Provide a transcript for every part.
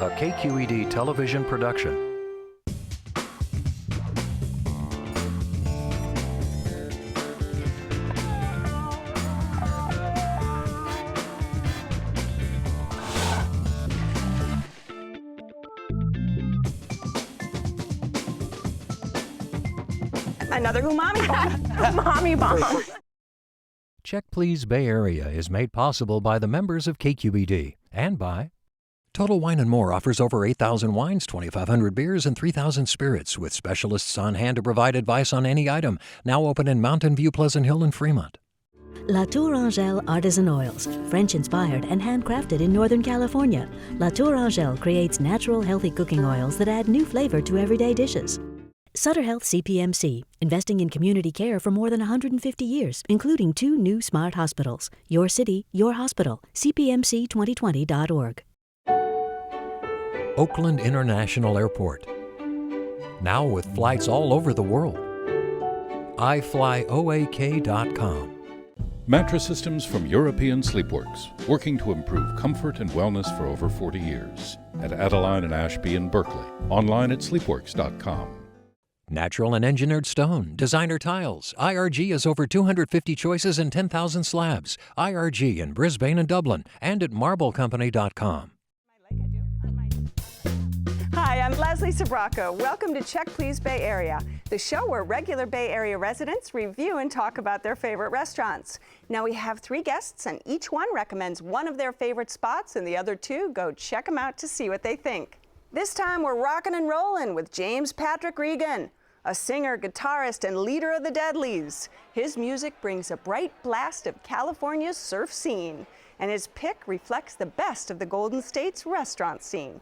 a KQED television production. Another umami bomb. Umami bomb. Check Please Bay Area is made possible by the members of KQED and by Total Wine & More offers over 8,000 wines, 2,500 beers, and 3,000 spirits with specialists on hand to provide advice on any item. Now open in Mountain View, Pleasant Hill, and Fremont. La Tour Angèle Artisan Oils, French-inspired and handcrafted in Northern California. La Tour Angèle creates natural, healthy cooking oils that add new flavor to everyday dishes. Sutter Health CPMC, investing in community care for more than 150 years, including 2 new smart hospitals. Your city, your hospital. CPMC2020.org. Oakland International Airport. Now with flights all over the world. iFlyOAK.com. Mattress systems from European Sleepworks, working to improve comfort and wellness for over 40 years. At Adeline and Ashby in Berkeley. Online at sleepworks.com. Natural and engineered stone, designer tiles. IRG has over 250 choices and 10,000 slabs. IRG in Brisbane and Dublin and at marblecompany.com. Hi, I'm Leslie Sbrocco. Welcome to Check Please Bay Area, the show where regular Bay Area residents review and talk about their favorite restaurants. Now we have 3 guests and each one recommends one of their favorite spots and the other 2 go check them out to see what they think. This time we're rocking and rolling with James Patrick Regan, a singer, guitarist, and leader of the Deadlies. His music brings a bright blast of California's surf scene, and his pick reflects the best of the Golden State's restaurant scene.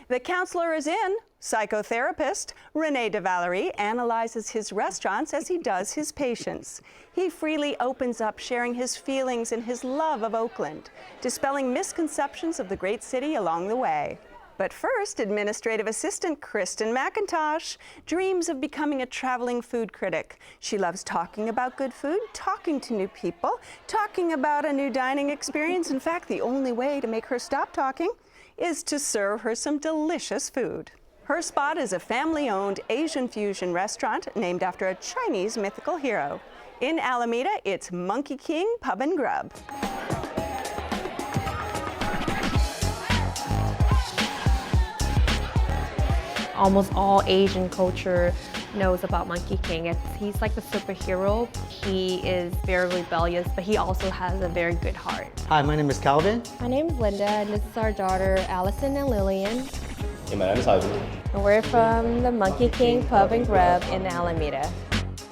The counselor is in. Psychotherapist Rene DeValerie analyzes his restaurants as he does his patients. He freely opens up, sharing his feelings and his love of Oakland, dispelling misconceptions of the great city along the way. But first, administrative assistant Kristen Macintosh dreams of becoming a traveling food critic. She loves talking about good food, talking to new people, talking about a new dining experience. In fact, the only way to make her stop talking is to serve her some delicious food. Her spot is a family-owned Asian fusion restaurant named after a Chinese mythical hero. In Alameda, it's Monkey King Pub and Grub. Almost all Asian culture knows about Monkey King. He's like the superhero. He is very rebellious, but he also has a very good heart. Hi, my name is Calvin. My name is Linda, and this is our daughter, Allison and Lillian. Hey, my name is Ivan. And we're from the Monkey King Pub and Grub in Alameda.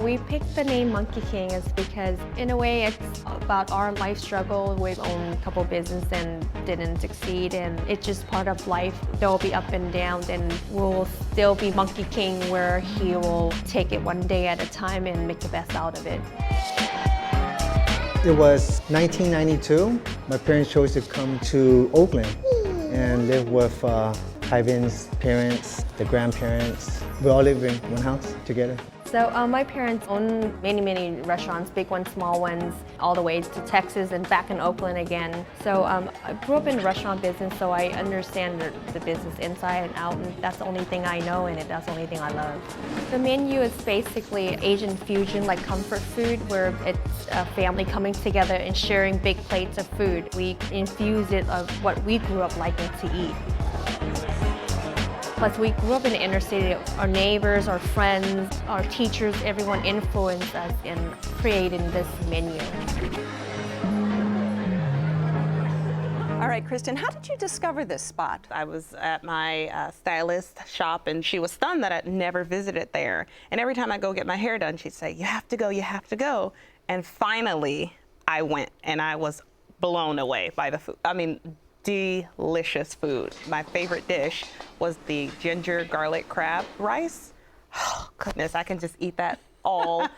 We picked the name Monkey King is because, in a way, it's about our life struggle. We've owned a couple businesses and didn't succeed, and it's just part of life. There'll be up and down, and we'll still be Monkey King, where he will take it one day at a time and make the best out of it. It was 1992. My parents chose to come to Oakland and live with Ivan's parents, the grandparents. We all live in one house together. So my parents own many restaurants, big ones, small ones, all the way to Texas and back in Oakland again. So I grew up in the restaurant business, so I understand the business inside and out, and that's the only thing I know, and that's the only thing I love. The menu is basically Asian fusion, like comfort food, where it's a family coming together and sharing big plates of food. We infuse it of what we grew up liking to eat. Plus, we grew up in the inner city. Our neighbors, our friends, our teachers, everyone influenced us in creating this menu. All right, Kristen, how did you discover this spot? I was at my stylist shop, and she was stunned that I'd never visited there. And every time I go get my hair done, she'd say, "You have to go, you have to go." And finally, I went, and I was blown away by the food. I mean, delicious food. My favorite dish was the ginger garlic crab rice. Oh, goodness, I can just eat that all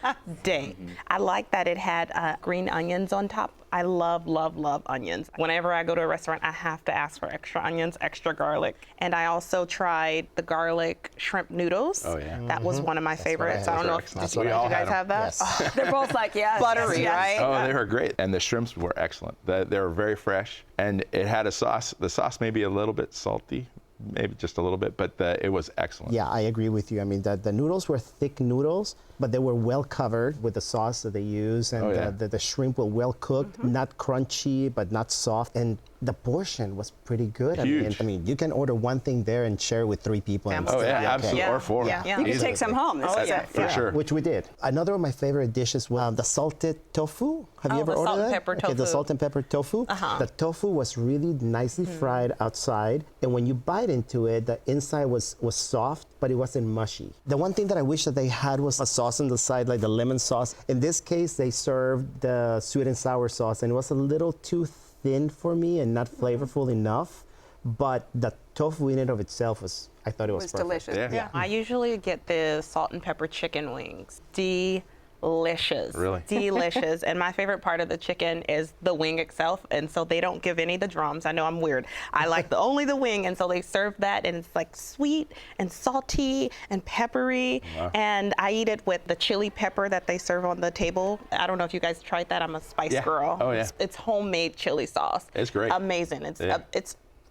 day. I like that it had green onions on top. I love onions. Whenever I go to a restaurant, I have to ask for extra onions, extra garlic. And I also tried the garlic shrimp noodles. Oh, yeah. That was one of my favorites. I don't know if did you guys have that? Yes. Oh, They're both like, yes. buttery, yes. right? Oh, they were great. And the shrimps were excellent. They were very fresh. And it had a sauce. The sauce may be a little bit salty, maybe just a little bit, but it was excellent. Yeah, I agree with you. I mean, the noodles were thick noodles, but they were well covered with the sauce that they use, and the shrimp were well cooked, not crunchy, but not soft, and the portion was pretty good. Huge. I mean, you can order one thing there and share it with 3 people. And Oh, still yeah, be okay. absolutely. Or 4. You can take some home. This is it. For sure. Which we did. Another of my favorite dishes was the salted tofu. Have you ever the ordered salt and that? pepper Okay, the tofu. salt and pepper tofu. The tofu was really nicely fried outside, and when you bite into it, the inside was soft, but it wasn't mushy. The one thing that I wish that they had was a sauce on the side, like the lemon sauce. In this case, they served the sweet and sour sauce, and it was a little too thin for me and not flavorful enough. But the tofu in and of itself was, I thought it was perfect. delicious. Yeah. I usually get the salt and pepper chicken wings. Delicious. Really? Delicious. And my favorite part of the chicken is the wing itself, and so they don't give any of the drums. I know I'm weird. I like only the wing, and so they serve that, and it's like sweet and salty and peppery. Wow. And I eat it with the chili pepper that they serve on the table. I don't know if you guys tried that. I'm a spice girl. Oh, yeah. It's homemade chili sauce. It's great. Amazing.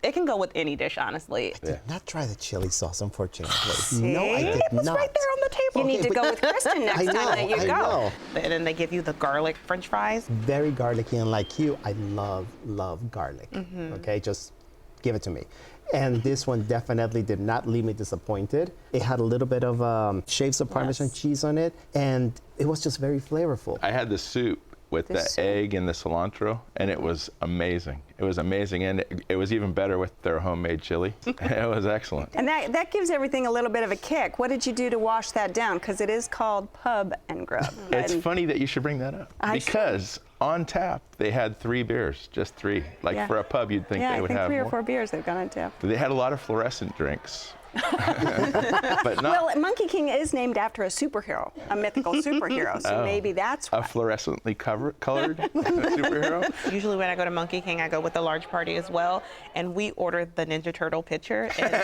It can go with any dish, honestly. I did not try the chili sauce, unfortunately. See? No, I did It was not. right there on the table. You need to go with Kristen next I time that you know, I go. know. And then they give you the garlic French fries. Very garlicky, and like you, I love garlic. Okay, just give it to me. And this one definitely did not leave me disappointed. It had a little bit of shaves of Parmesan cheese on it, and it was just very flavorful. I had the soup with the egg and the cilantro, and it was amazing. It was amazing, and it was even better with their homemade chili. It was excellent. And that gives everything a little bit of a kick. What did you do to wash that down? Because it is called Pub and Grub. It's funny that you should bring that up, because on tap they had 3 beers, just 3. Like for a pub, you'd think they would have 3 or more. 4 beers they've gone on tap. They had a lot of fluorescent drinks. But not Well, Monkey King is named after a superhero, a mythical superhero, so maybe that's a why. fluorescently colored superhero. Usually when I go to Monkey King, I go with a large party as well, and we order the Ninja Turtle pitcher. And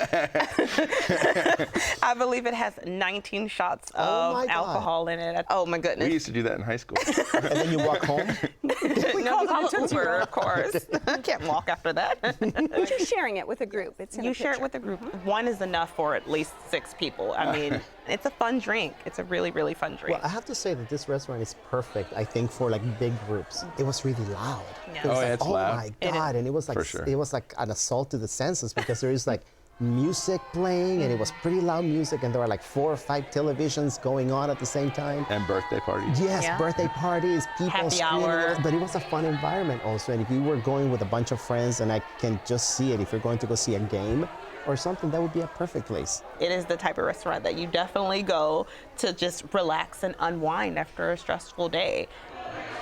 I believe it has 19 shots of alcohol in it. Oh my goodness. We used to do that in high school. And then you walk home. We call it Uber, of course. I can't walk after that. But you're sharing it with a group. It's in You a share it pitcher. with a group. One is enough for at least 6 people. I mean, it's a fun drink. It's a really, really fun drink. Well, I have to say that this restaurant is perfect, I think, for like big groups. It was really loud. Yeah. It was Oh, yeah, like, it's loud. my God. And it was like For sure. it was like an assault to the senses, because there is like music playing, and it was pretty loud music, and there were like 4 or 5 televisions going on at the same time. And birthday parties. Yes, Yeah. birthday parties, people Happy screaming, hour. but it was a fun environment also. And if you were going with a bunch of friends, and I can just see it, if you're going to go see a game or something, that would be a perfect place. It is the type of restaurant that you definitely go to just relax and unwind after a stressful day.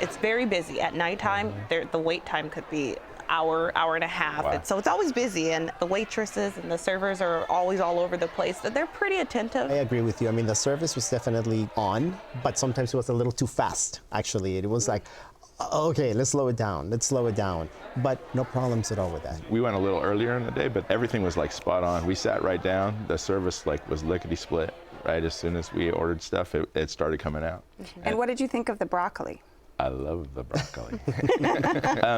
It's very busy. At nighttime, the wait time could be hour and a half. Wow. So it's always busy, and the waitresses and the servers are always all over the place. They're pretty attentive. I agree with you. I mean, the service was definitely on, but sometimes it was a little too fast, actually. It was like, okay, let's slow it down. But no problems at all with that. We went a little earlier in the day, but everything was like spot on. We sat right down. The service was lickety split. Right as soon as we ordered stuff, it started coming out. And what did you think of the broccoli? I love the broccoli.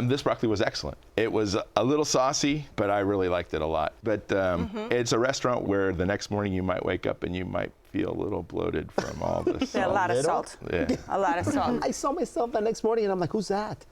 This broccoli was excellent. It was a little saucy, but I really liked it a lot. But it's a restaurant where the next morning you might wake up and you might feel a little bloated from all the A salt. lot of salt. Yeah. A lot of salt. I saw myself the next morning, and I'm like, who's that?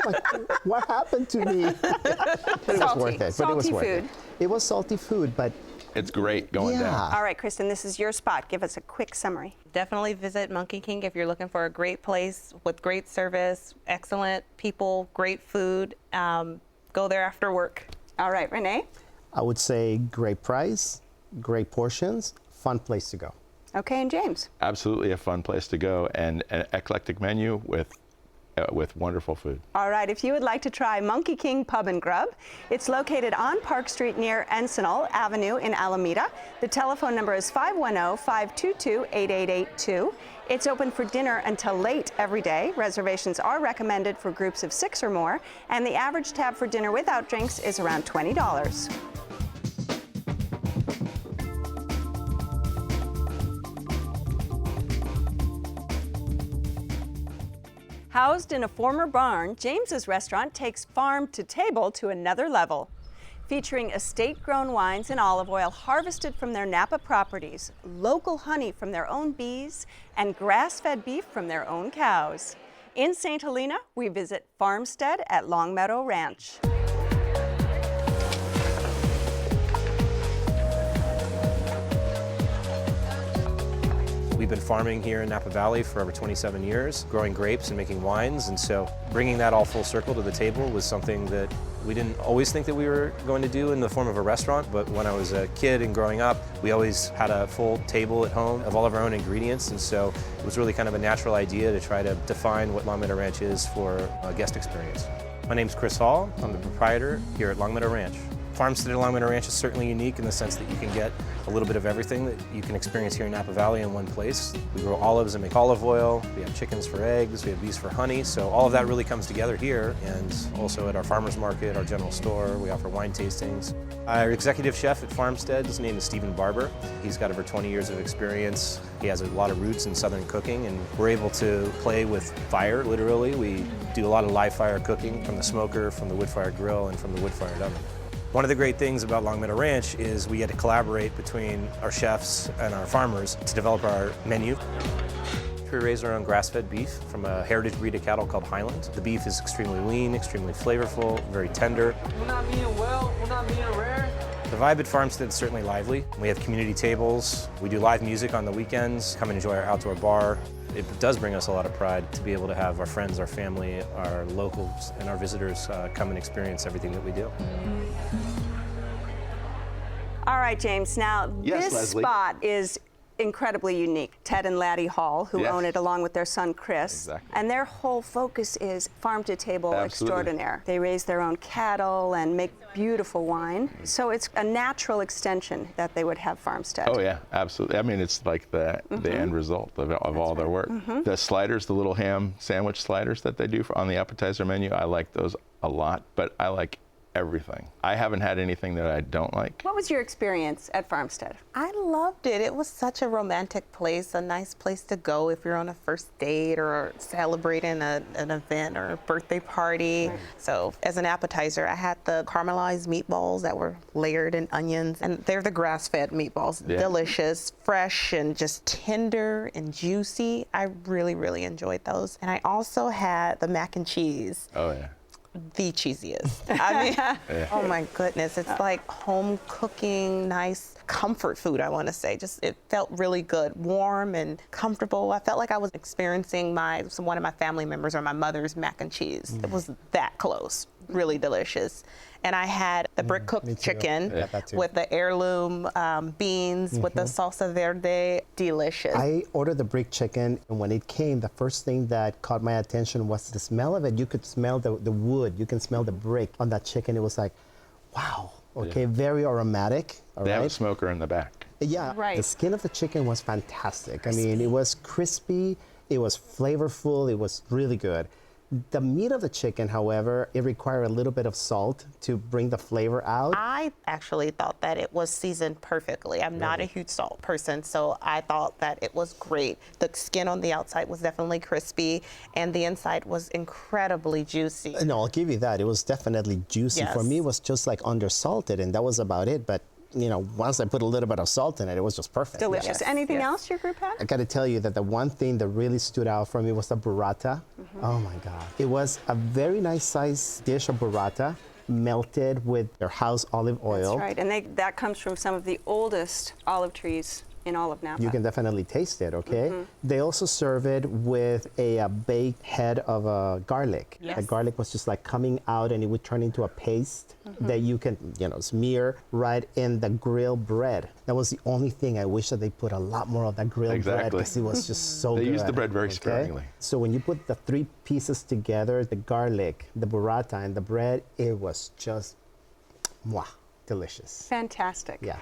Like, what happened to me? But it was worth it. But it was Salty worth it. food. It was salty food, but It's great going down. All right, Kristen, this is your spot. Give us a quick summary. Definitely visit Monkey King if you're looking for a great place with great service, excellent people, great food. Go there after work. All right, Renee? I would say great price, great portions, fun place to go. Okay, and James? Absolutely a fun place to go, and an eclectic menu with wonderful food. All right, if you would like to try Monkey King Pub and Grub, it's located on Park Street near Encinal Avenue in Alameda. The telephone number is 510-522-8882. It's open for dinner until late every day. Reservations are recommended for groups of 6 or more, and the average tab for dinner without drinks is around $20. Housed in a former barn, James's restaurant takes farm to table to another level. featuring estate-grown wines and olive oil harvested from their Napa properties, local honey from their own bees, and grass-fed beef from their own cows. In St Helena, we visit Farmstead at Long Meadow Ranch. We've been farming here in Napa Valley for over 27 years, growing grapes and making wines, and so bringing that all full circle to the table was something that we didn't always think that we were going to do in the form of a restaurant, but when I was a kid and growing up, we always had a full table at home of all of our own ingredients, and so it was really kind of a natural idea to try to define what Long Meadow Ranch is for a guest experience. My name's Chris Hall. I'm the proprietor here at Long Meadow Ranch. Farmstead at Long Meadow Ranch is certainly unique in the sense that you can get a little bit of everything that you can experience here in Napa Valley in one place. We grow olives and make olive oil, we have chickens for eggs, we have bees for honey, so all of that really comes together here, and also at our farmers market, our general store, we offer wine tastings. Our executive chef at Farmstead, his name is Stephen Barber. He's got over 20 years of experience. He has a lot of roots in Southern cooking, and we're able to play with fire, literally. We do a lot of live fire cooking from the smoker, from the wood fire grill, and from the wood fired oven. One of the great things about Long Meadow Ranch is we get to collaborate between our chefs and our farmers to develop our menu. We raise our own grass-fed beef from a heritage breed of cattle called Highland. The beef is extremely lean, extremely flavorful, very tender. We're not meaning well, we're not meaning rare. The vibe at Farmstead is certainly lively. We have community tables, we do live music on the weekends, come and enjoy our outdoor bar. It does bring us a lot of pride to be able to have our friends, our family, our locals, and our visitors come and experience everything that we do. All right, James, now Yes, this Leslie. spot is incredibly unique. Ted and Laddie Hall, who Yes. own it along with their son Chris, Exactly. and their whole focus is farm to table Absolutely. extraordinaire. They raise their own cattle and make beautiful wine, so it's a natural extension that they would have Farmstead. Oh yeah, absolutely. I mean, it's like the end result of all their work. The sliders, the little ham sandwich sliders that they do on the appetizer menu, I like those a lot, but I like everything. I haven't had anything that I don't like. What was your experience at Farmstead? I loved it. It was such a romantic place, a nice place to go if you're on a first date or celebrating an event or a birthday party. Right. So as an appetizer, I had the caramelized meatballs that were layered in onions, and they're the grass-fed meatballs. Yeah. Delicious, fresh, and just tender and juicy. I really, really enjoyed those. And I also had the mac and cheese. Oh yeah. The cheesiest. I mean, oh my goodness, it's like home cooking, nice comfort food, I want to say. Just, it felt really good, warm and comfortable. I felt like I was experiencing one of my family members or my mother's mac and cheese. It was that close, really delicious. And I had the brick cooked chicken with the heirloom beans with the salsa verde, delicious. I ordered the brick chicken, and when it came, the first thing that caught my attention was the smell of it. You could smell the wood, you can smell the brick on that chicken. It was like, wow, okay, very aromatic. They have a smoker in the back. Yeah, right. The skin of the chicken was fantastic. I mean, it was crispy, it was flavorful, it was really good. The meat of the chicken, however, it required a little bit of salt to bring the flavor out. I actually thought that it was seasoned perfectly. I'm not a huge salt person, so I thought that it was great. The skin on the outside was definitely crispy, and the inside was incredibly juicy. No, I'll give you that. It was definitely juicy. Yes. For me, it was just like undersalted, and that was about it. But you know, once I put a little bit of salt in it, it was just perfect. Delicious. Yes. Anything Yes. else your group had? I got to tell you that the one thing that really stood out for me was the burrata. Oh my God. It was a very nice sized dish of burrata, melted with their house olive oil. That's right, and that comes from some of the oldest olive trees in all of Napa. You can definitely taste it, okay? They also serve it with a baked head of garlic. Yes. The garlic was just like coming out, and it would turn into a paste that you can, smear right in the grilled bread. That was the only thing. I wish that they put a lot more of that grilled bread, because it was just so good. They use the bread very sparingly. So when you put the three pieces together, the garlic, the burrata, and the bread, it was just, mwah, delicious. Fantastic. Yeah.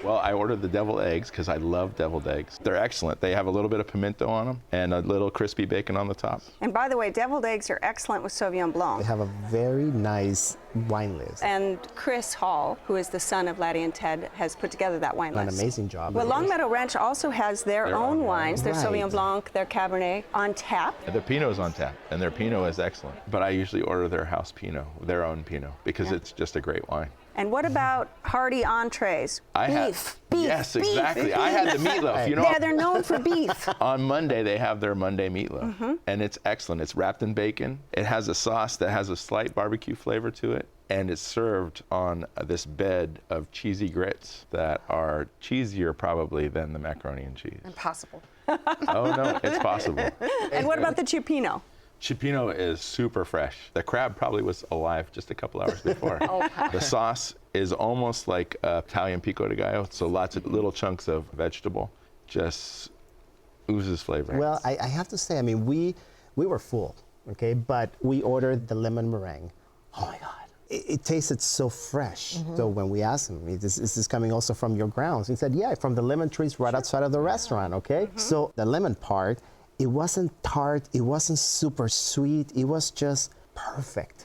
Well, I ordered the deviled eggs because I love deviled eggs. They're excellent. They have a little bit of pimento on them and a little crispy bacon on the top. And by the way, deviled eggs are excellent with Sauvignon Blanc. They have a very nice wine list. And Chris Hall, who is the son of Laddie and Ted, has put together that wine list. An amazing job. Well, Long Meadow Ranch also has their own wines, their Right. Sauvignon Blanc, their Cabernet on tap. Their Pinot's on tap, and their Pinot is excellent. But I usually order their house Pinot, their own Pinot, because it's just a great wine. And what about hearty entrees? Beef. Yes, exactly. I had the meatloaf. You know, Yeah, they're known for beef. on Monday they have their Monday meatloaf, and it's excellent. It's wrapped in bacon. It has a sauce that has a slight barbecue flavor to it, and it's served on this bed of cheesy grits that are cheesier probably than the macaroni and cheese. Impossible. Oh no, it's possible. And what about the Cioppino? Cioppino is super fresh. The crab probably was alive just a couple hours before. The sauce is almost like Italian pico de gallo, so lots of little chunks of vegetable, just oozes flavor. Well, I have to say, I mean, we were full, okay, but we ordered the lemon meringue. Oh my God. It tasted so fresh. So when we asked him, is this coming also from your grounds? He said, yeah, from the lemon trees right outside of the restaurant, okay? So the lemon part, it wasn't tart, it wasn't super sweet, it was just perfect.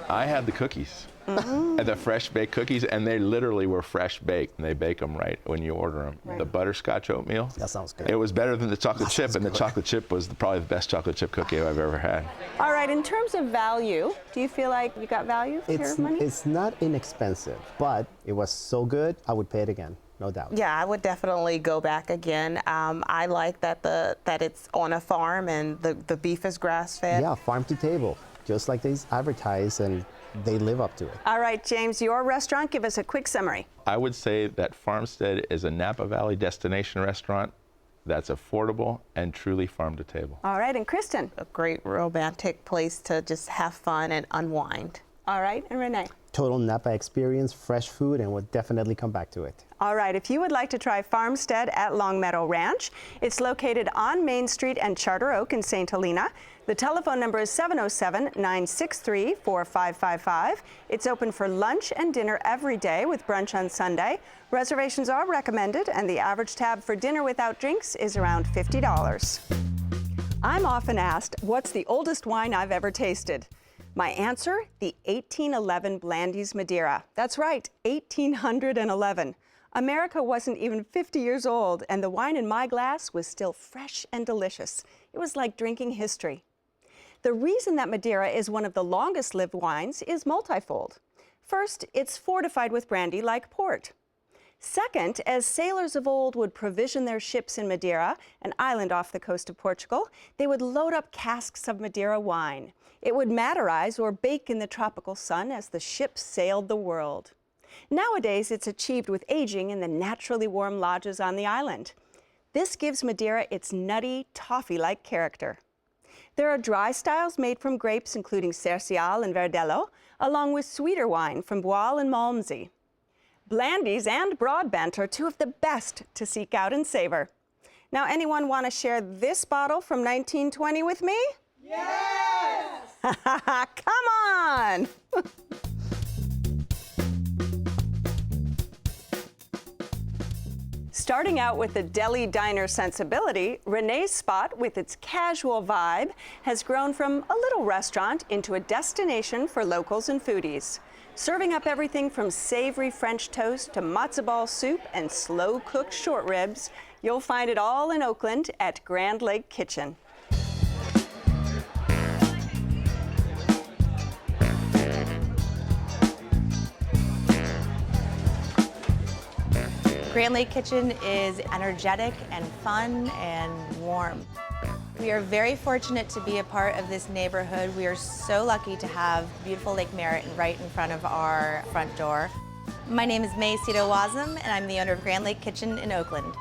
I had the cookies, the fresh baked cookies, and they literally were fresh baked, and they bake them right when you order them. The butterscotch oatmeal. That sounds good. It was better than the chocolate chip, and the chocolate chip was probably the best chocolate chip cookie I've ever had. All right, in terms of value, do you feel like you got value for your money? It's not inexpensive, but it was so good, I would pay it again. No doubt. Yeah, I would definitely go back again. I like that it's on a farm and the beef is grass-fed. Yeah, farm to table, just like they advertise, and they live up to it. All right, James, your restaurant, give us a quick summary. I would say that Farmstead is a Napa Valley destination restaurant that's affordable and truly farm to table. All right, and Kristen? A great romantic place to just have fun and unwind. All right, and Renee? Total Napa experience, fresh food, and would definitely come back to it. All right, if you would like to try Farmstead at Long Meadow Ranch, it's located on Main Street and Charter Oak in St Helena. The telephone number is 707-963-4555. It's open for lunch and dinner every day with brunch on Sunday. Reservations are recommended, and the average tab for dinner without drinks is around $50. I'm often asked, what's the oldest wine I've ever tasted? My answer, the 1811 Blandy's Madeira. That's right, 1811. America wasn't even 50 years old, and the wine in my glass was still fresh and delicious. It was like drinking history. The reason that Madeira is one of the longest-lived wines is multifold. First, it's fortified with brandy like port. Second, as sailors of old would provision their ships in Madeira, an island off the coast of Portugal, they would load up casks of Madeira wine. It would Madeirize or bake in the tropical sun as the ships sailed the world. Nowadays, it's achieved with aging in the naturally warm lodges on the island. This gives Madeira its nutty, toffee-like character. There are dry styles made from grapes including Cercial and Verdelho, along with sweeter wine from Boal and Malmsey. Blandy's and Broadbent are two of the best to seek out and savor. Now, anyone want to share this bottle from 1920 with me? Yes! Come on! Starting out with the deli diner sensibility, Renee's Spot, with its casual vibe, has grown from a little restaurant into a destination for locals and foodies. Serving up everything from savory French toast to matzo ball soup and slow-cooked short ribs, you'll find it all in Oakland at Grand Lake Kitchen. Grand Lake Kitchen is energetic and fun and warm. We are very fortunate to be a part of this neighborhood. We are so lucky to have beautiful Lake Merritt right in front of our front door. My name is May Cito-Wazam, and I'm the owner of Grand Lake Kitchen in Oakland.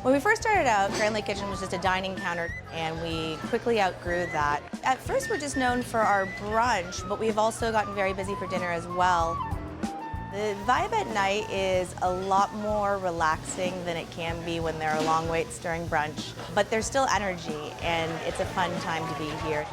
When we first started out, Grand Lake Kitchen was just a dining counter, and we quickly outgrew that. At first, we're just known for our brunch, but we've also gotten very busy for dinner as well. The vibe at night is a lot more relaxing than it can be when there are long waits during brunch, but there's still energy, and it's a fun time to be here.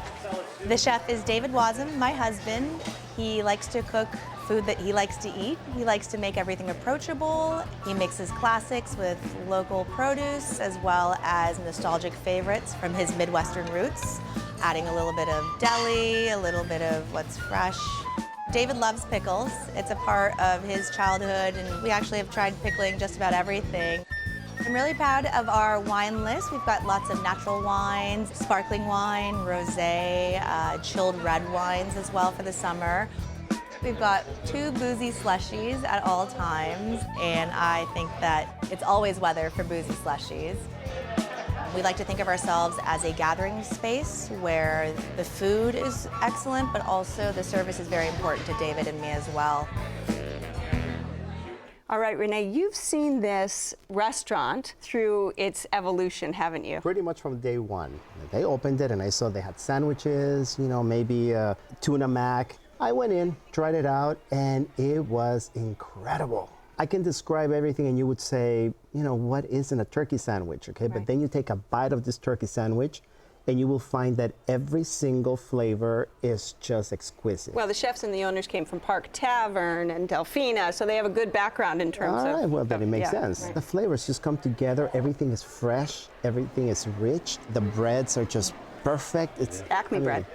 The chef is David Wazam, my husband. He likes to cook food that he likes to eat. He likes to make everything approachable. He mixes classics with local produce as well as nostalgic favorites from his Midwestern roots, adding a little bit of deli, a little bit of what's fresh. David loves pickles. It's a part of his childhood, and we actually have tried pickling just about everything. I'm really proud of our wine list. We've got lots of natural wines, sparkling wine, rosé, chilled red wines as well for the summer. We've got 2 boozy slushies at all times, and I think that it's always weather for boozy slushies. We like to think of ourselves as a gathering space where the food is excellent, but also the service is very important to David and me as well. All right, Renee, you've seen this restaurant through its evolution, haven't you? Pretty much from day one. They opened it and I saw they had sandwiches, you know, maybe a tuna mac. I went in, tried it out, and it was incredible. I can describe everything and you would say, you know, what isn't a turkey sandwich, okay? Right. But then you take a bite of this turkey sandwich and you will find that every single flavor is just exquisite. Well, the chefs and the owners came from Park Tavern and Delfina, so they have a good background in terms of... All right, well, then it makes sense. Right. The flavors just come together. Everything is fresh. Everything is rich. The breads are just perfect. It's Acme bread.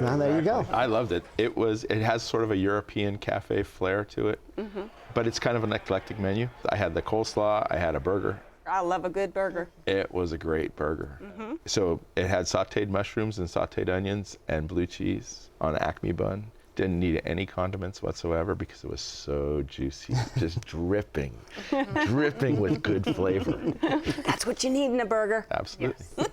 Now there you go. I loved it. It has sort of a European cafe flair to it, but it's kind of an eclectic menu. I had the coleslaw, I had a burger. I love a good burger. It was a great burger. So it had sauteed mushrooms and sauteed onions and blue cheese on an Acme bun. Didn't need any condiments whatsoever because it was so juicy, just dripping with good flavor. That's what you need in a burger. Absolutely. Yes.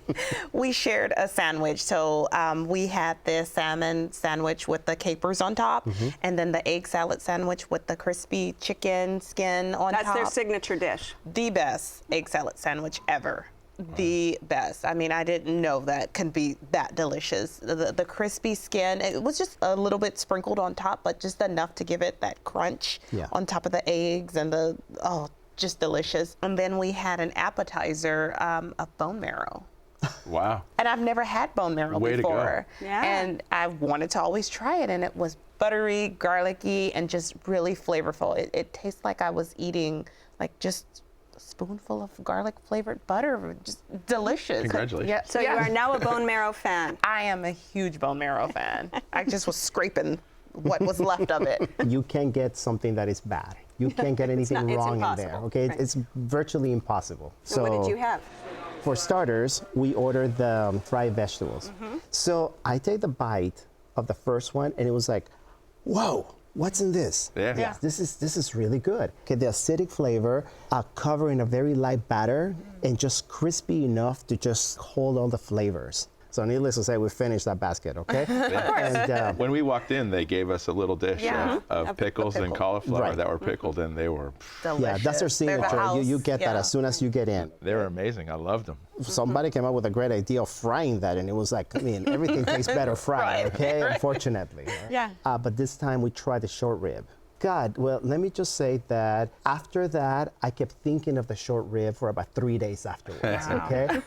We shared a sandwich. So we had the salmon sandwich with the capers on top, and then the egg salad sandwich with the crispy chicken skin on top. That's their signature dish. The best egg salad sandwich ever. The best. I mean, I didn't know that could be that delicious. The crispy skin, it was just a little bit sprinkled on top, but just enough to give it that crunch on top of the eggs and just delicious. And then we had an appetizer of bone marrow. Wow. And I've never had bone marrow Way before. To go. Yeah. And I wanted to always try it, and it was buttery, garlicky, and just really flavorful. It tastes like I was eating like just spoonful of garlic flavored butter, just delicious. Congratulations. Yeah. So you are now a bone marrow fan. I am a huge bone marrow fan. I just was scraping what was left of it. You can't get something that is bad. You can't get anything wrong in there, okay? Right. It's virtually impossible. So what did you have? For starters, we ordered the fried vegetables. So I take the bite of the first one and it was like, whoa. What's in this? Yeah. This is really good. Okay, the acidic flavor covered in a very light batter and just crispy enough to just hold all the flavors. So needless to say, we finished that basket, okay? And, when we walked in, they gave us a little dish of pickles and cauliflower that were pickled, and they were delicious. Yeah, that's their signature. You get that as soon as you get in. They were amazing. I loved them. Somebody came up with a great idea of frying that, and it was like, I mean, everything tastes better fried, okay? Unfortunately. Yeah. But this time we tried the short rib. God, well, let me just say that after that, I kept thinking of the short rib for about 3 days afterwards, okay?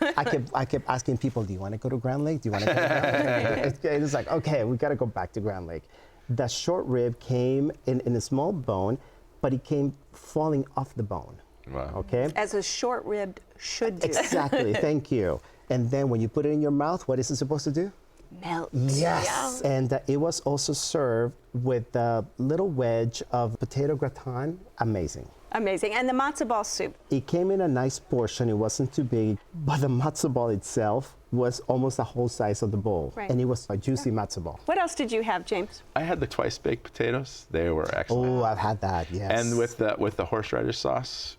I kept asking people, do you want to go to Grand Lake? Do you want to go to Grand Lake? It was like, okay, we got to go back to Grand Lake. The short rib came in a small bone, but it came falling off the bone, okay? As a short rib should do. Exactly, thank you. And then when you put it in your mouth, what is it supposed to do? Melt. Yes, and it was also served with a little wedge of potato gratin. Amazing. Amazing. And the matzo ball soup. It came in a nice portion. It wasn't too big, but the matzo ball itself was almost the whole size of the bowl, and it was a juicy matzo ball. What else did you have, James? I had the twice baked potatoes. They were excellent. Oh, I've had that. Yes. And with the horseradish sauce,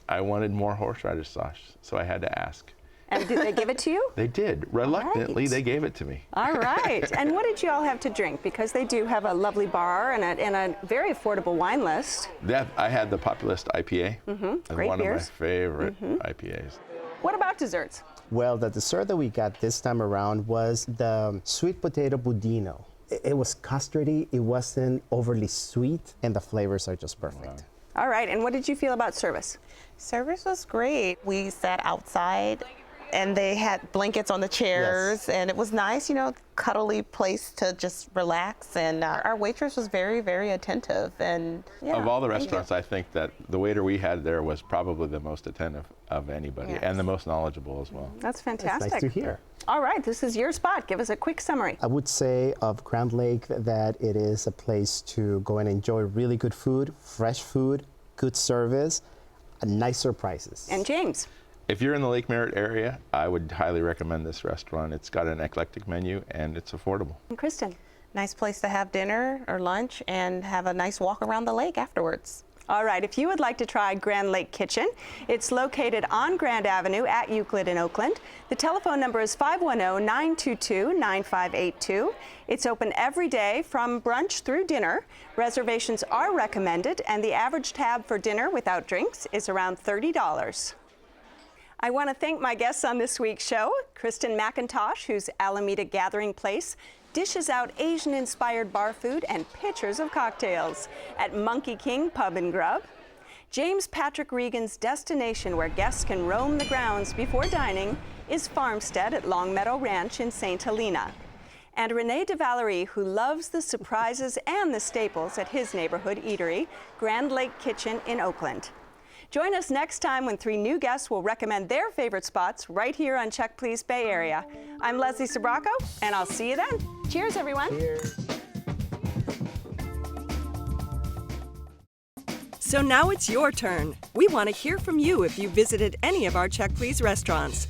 I wanted more horseradish sauce, so I had to ask. And did they give it to you? They did. Reluctantly, they gave it to me. All right. And what did you all have to drink? Because they do have a lovely bar and a very affordable wine list. I had the Populist IPA. Great one beers. of my favorite IPAs. What about desserts? Well, the dessert that we got this time around was the sweet potato budino. It was custardy, it wasn't overly sweet, and the flavors are just perfect. Wow. All right. And what did you feel about service? Service was great. We sat outside, and they had blankets on the chairs, and it was nice, you know, cuddly place to just relax. And our waitress was very, very attentive. And of all the restaurants, I think that the waiter we had there was probably the most attentive of anybody, and the most knowledgeable as well. That's fantastic. That's nice to hear. All right, this is your spot. Give us a quick summary. I would say of Grand Lake that it is a place to go and enjoy really good food, fresh food, good service, and nice surprises. And James? If you're in the Lake Merritt area, I would highly recommend this restaurant. It's got an eclectic menu and it's affordable. And Kristen? nice place to have dinner or lunch and have a nice walk around the lake afterwards. All right, if you would like to try Grand Lake Kitchen, it's located on Grand Avenue at Euclid in Oakland. The telephone number is 510-922-9582. It's open every day from brunch through dinner. Reservations are recommended, and the average tab for dinner without drinks is around $30. I want to thank my guests on this week's show, Kristen Macintosh, whose Alameda Gathering Place dishes out Asian-inspired bar food and pitchers of cocktails at Monkey King Pub and Grub. James Patrick Regan's destination where guests can roam the grounds before dining is Farmstead at Long Meadow Ranch in St Helena. And Renee DeValerie, who loves the surprises and the staples at his neighborhood eatery, Grand Lake Kitchen in Oakland. Join us next time when 3 new guests will recommend their favorite spots right here on Check Please Bay Area. I'm Leslie Sbrocco, and I'll see you then. Cheers, everyone. Cheers. So now it's your turn. We want to hear from you if you visited any of our Check Please restaurants.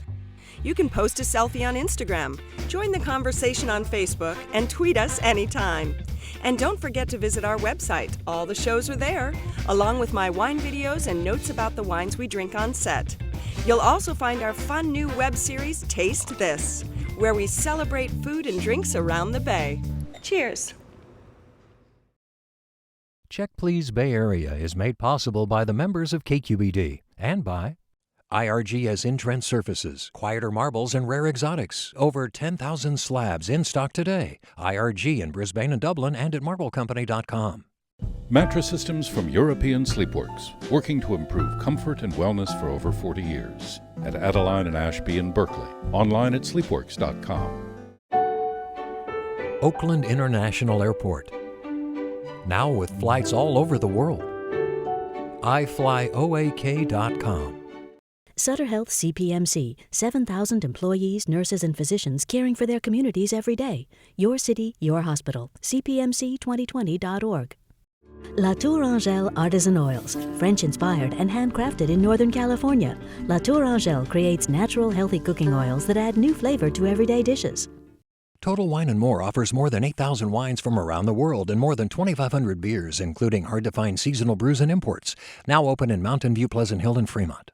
You can post a selfie on Instagram, join the conversation on Facebook, and tweet us anytime. And don't forget to visit our website. All the shows are there, along with my wine videos and notes about the wines we drink on set. You'll also find our fun new web series, Taste This, where we celebrate food and drinks around the Bay. Cheers. Check Please Bay Area is made possible by the members of KQED and by IRG has in-trend surfaces, quieter marbles, and rare exotics. Over 10,000 slabs in stock today. IRG in Brisbane and Dublin and at marblecompany.com. Mattress systems from European Sleepworks, working to improve comfort and wellness for over 40 years. At Adeline and Ashby in Berkeley. Online at sleepworks.com. Oakland International Airport. Now with flights all over the world. iFlyOAK.com. Sutter Health CPMC, 7,000 employees, nurses, and physicians caring for their communities every day. Your city, your hospital. CPMC2020.org. La Tour Angèle Artisan Oils, French-inspired and handcrafted in Northern California. La Tour Angèle creates natural, healthy cooking oils that add new flavor to everyday dishes. Total Wine & More offers more than 8,000 wines from around the world and more than 2,500 beers, including hard-to-find seasonal brews and imports. Now open in Mountain View, Pleasant Hill, and Fremont.